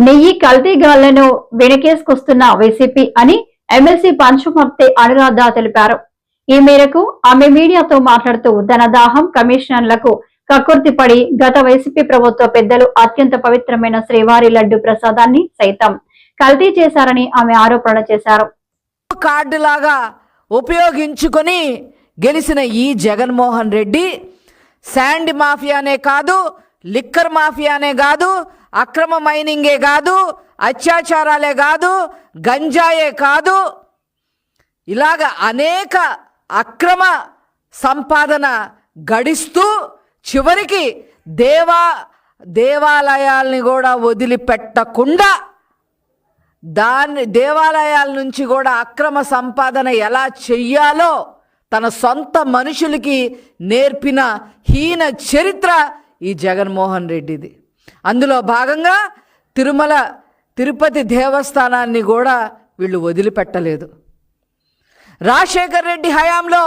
నెయ్యి కల్తీగాళ్లను వెనకేసుకొస్తున్న వైసీపీ అని ఎమ్మెల్సీ పంచుమర్తి అనురాధ తెలిపారు. ఈ మేరకు ఆమె మీడియాతో మాట్లాడుతూ ధనదాహం కమిషనర్లకు కక్కుర్తిపడి గత వైసీపీ ప్రభుత్వ పెద్దలు అత్యంత పవిత్రమైన శ్రీవారి లడ్డు ప్రసాదాన్ని సైతం కల్తీ చేశారని ఆమె ఆరోపణ చేశారు. కార్డులాగా ఉపయోగించుకొని గెలిచిన ఈ జగన్మోహన్ రెడ్డి శాండ్ మాఫియానే కాదు, లిక్కర్ మాఫియానే కాదు, అక్రమ మైనింగే కాదు, అత్యాచారాలే కాదు, గంజాయే కాదు, ఇలాగ అనేక అక్రమ సంపాదన గడిస్తూ చివరికి దేవాలయాల్ని కూడా వదిలిపెట్టకుండా దేవాలయాల నుంచి కూడా అక్రమ సంపాదన ఎలా చెయ్యాలో తన సొంత మనుషులకి నేర్పిన హీన చరిత్ర ఈ జగన్మోహన్ రెడ్డిది. అందులో భాగంగా తిరుపతి దేవస్థానాన్ని కూడా వీళ్ళు వదిలిపెట్టలేదు. రాజశేఖర్ రెడ్డి హయాంలో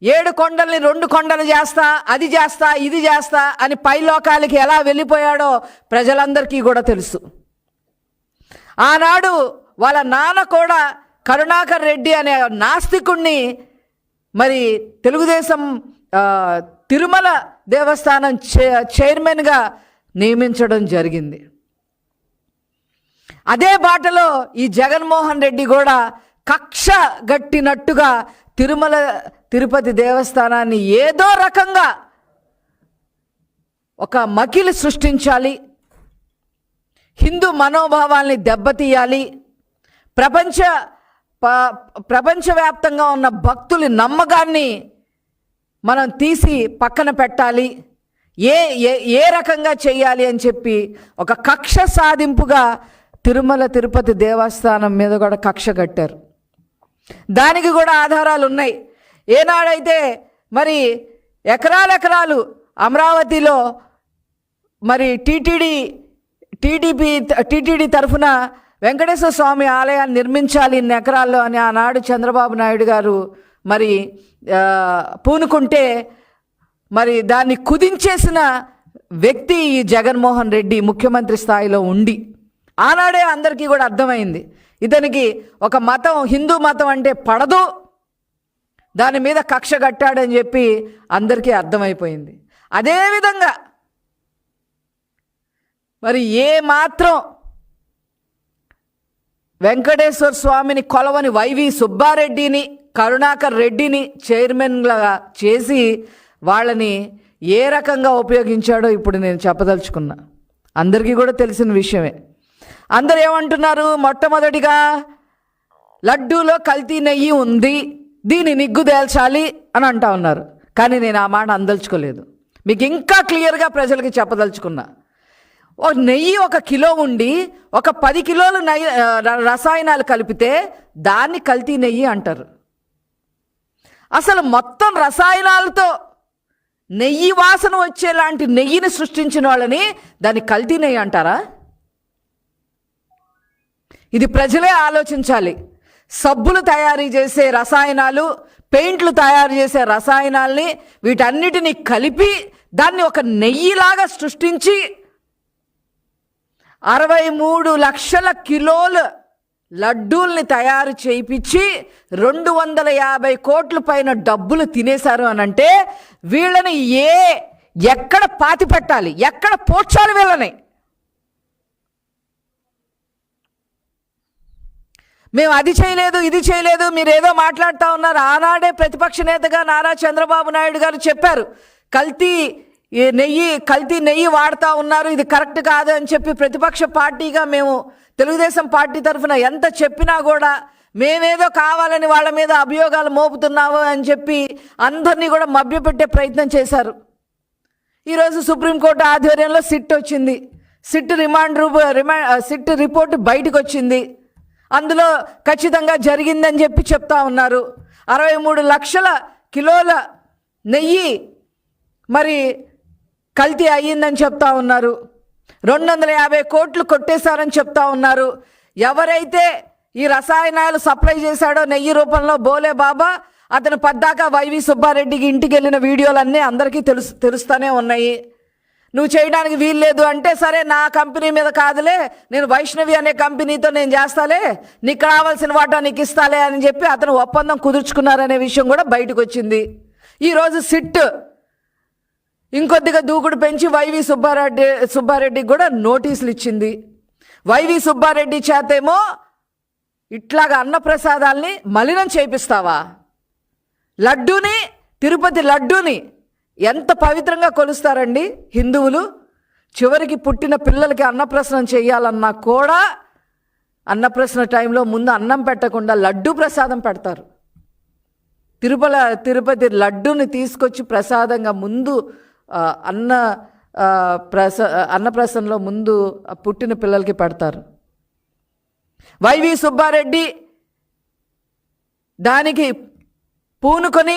7 కొండల్ని 2 కొండలు చేస్తా, అది చేస్తా, ఇది చేస్తా అని పైలోకాలకి ఎలా వెళ్ళిపోయాడో ప్రజలందరికీ కూడా తెలుసు. ఆనాడు వాళ్ళ నాన్న కూడా కరుణాకర్ రెడ్డి అనే నాస్తికుణ్ణి మరి తెలుగుదేశం తిరుమల దేవస్థానం చైర్మన్గా నియమించడం జరిగింది. అదే బాటలో ఈ జగన్మోహన్ రెడ్డి కూడా కక్ష గట్టినట్టుగా తిరుపతి దేవస్థానాన్ని ఏదో రకంగా ఒక మకిలి సృష్టించాలి, హిందూ మనోభావాల్ని దెబ్బతీయాలి, ప్రపంచవ్యాప్తంగా ఉన్న భక్తుల నమ్మకాన్ని మనం తీసి పక్కన పెట్టాలి, ఏ రకంగా చేయాలి అని చెప్పి ఒక కక్ష సాధింపుగా తిరుపతి దేవస్థానం మీద కూడా కక్ష కట్టారు. దానికి కూడా ఆధారాలు ఉన్నాయి. ఏనాడైతే మరి ఎకరాలు అమరావతిలో మరి టీటీడీ తరఫున వెంకటేశ్వర స్వామి ఆలయాన్ని నిర్మించాలి ఇన్ని ఎకరాల్లో అని ఆనాడు చంద్రబాబు నాయుడు గారు మరి పూనుకుంటే మరి దాన్ని కుదించేసిన వ్యక్తి ఈ జగన్మోహన్ రెడ్డి ముఖ్యమంత్రి స్థాయిలో ఉండి ఆనాడే అందరికీ కూడా అర్థమైంది ఇతనికి ఒక మతం, హిందూ మతం అంటే పడదు, దాని మీద కక్ష కట్టాడని చెప్పి అందరికీ అర్థమైపోయింది. అదేవిధంగా మరి ఏ మాత్రం వెంకటేశ్వర స్వామిని కొలవని వైవి సుబ్బారెడ్డిని, కరుణాకర్ రెడ్డిని చైర్మన్గా చేసి వాళ్ళని ఏ రకంగా ఉపయోగించాడో ఇప్పుడు నేను చెప్పదలుచుకున్నా. అందరికీ కూడా తెలిసిన విషయమే. అందరు ఏమంటున్నారు? మొట్టమొదటిగా లడ్డూలో కల్తీ నెయ్యి ఉంది, దీన్ని నిగ్గు తేల్చాలి అని అంటా ఉన్నారు. కానీ నేను ఆ మాట అందలుచుకోలేదు. మీకు ఇంకా క్లియర్గా ప్రజలకి చెప్పదలుచుకున్నా. ఓ నెయ్యి 1 కిలో ఉండి ఒక 10 కిలోలు రసాయనాలు కలిపితే దాన్ని కల్తీ నెయ్యి అంటారు. అసలు మొత్తం రసాయనాలతో నెయ్యి వాసన వచ్చేలాంటి నెయ్యిని సృష్టించిన వాళ్ళని దాన్ని కల్తీ నెయ్యి అంటారా? ఇది ప్రజలే ఆలోచించాలి. సబ్బులు తయారు చేసే రసాయనాలు, పెయింట్లు తయారు చేసే రసాయనాల్ని వీటన్నిటిని కలిపి దాన్ని ఒక నెయ్యిలాగా సృష్టించి 63 లక్షల కిలోల లడ్డూల్ని తయారు చేయించి 250 కోట్ల పైన డబ్బులు తినేశారు అనంటే వీళ్ళని ఎక్కడ పాతి పెట్టాలి, ఎక్కడ పోడ్చాలి వీళ్ళని? మేము అది చేయలేదు, ఇది చేయలేదు, మీరు ఏదో మాట్లాడుతూ ఉన్నారు. ఆనాడే ప్రతిపక్ష నేతగా నారా చంద్రబాబు నాయుడు గారు చెప్పారు, కల్తీ నెయ్యి వాడుతూ ఉన్నారు, ఇది కరెక్ట్ కాదు అని చెప్పి ప్రతిపక్ష పార్టీగా మేము తెలుగుదేశం పార్టీ తరఫున ఎంత చెప్పినా కూడా మేమేదో కావాలని వాళ్ళ మీద అభియోగాలు మోపుతున్నాము అని చెప్పి అందరినీ కూడా మభ్యపెట్టే ప్రయత్నం చేశారు. ఈరోజు సుప్రీంకోర్టు ఆధ్వర్యంలో సిట్ వచ్చింది. సిట్ రిపోర్టు బయటకు వచ్చింది. అందులో ఖచ్చితంగా జరిగిందని చెప్పి చెప్తా ఉన్నారు. 63 లక్షల కిలోల నెయ్యి మరి కల్తీ అయ్యిందని చెప్తా ఉన్నారు. 250 కోట్లు కొట్టేశారని చెప్తా ఉన్నారు. ఎవరైతే ఈ రసాయనాలు సప్లై చేశాడో నెయ్యి రూపంలో బోలే బాబా, అతను పద్దాక వైవి సుబ్బారెడ్డికి ఇంటికి వెళ్ళిన వీడియోలన్నీ అందరికీ తెలుస్తూనే ఉన్నాయి. నువ్వు చేయడానికి వీల్లేదు అంటే, సరే నా కంపెనీ మీద కాదులే, నేను వైష్ణవి అనే కంపెనీతో నేను చేస్తాలే, నీకు కావాల్సిన వాటా నీకు ఇస్తాలే అని చెప్పి అతను ఒప్పందం కుదుర్చుకున్నారనే విషయం కూడా బయటకు వచ్చింది. ఈరోజు సిట్ ఇంకొద్దిగా దూకుడు పెంచి వైవి సుబ్బారెడ్డికి కూడా నోటీసులు ఇచ్చింది. వైవి సుబ్బారెడ్డి చేతేమో ఇట్లాగా అన్నప్రసాదాల్ని మలినం చేపిస్తావా? లడ్డూని, తిరుపతి లడ్డూని ఎంత పవిత్రంగా కొలుస్తారండి హిందువులు. చివరికి పుట్టిన పిల్లలకి అన్నప్రసనం చేయాలన్నా కూడా అన్నప్రసన టైంలో ముందు అన్నం పెట్టకుండా లడ్డూ ప్రసాదం పెడతారు. తిరుపతి లడ్డూని తీసుకొచ్చి ప్రసాదంగా ముందు అన్నప్రసన్నంలో ముందు పుట్టిన పిల్లలకి పెడతారు. వైవి సుబ్బారెడ్డి దానికి పూనుకొని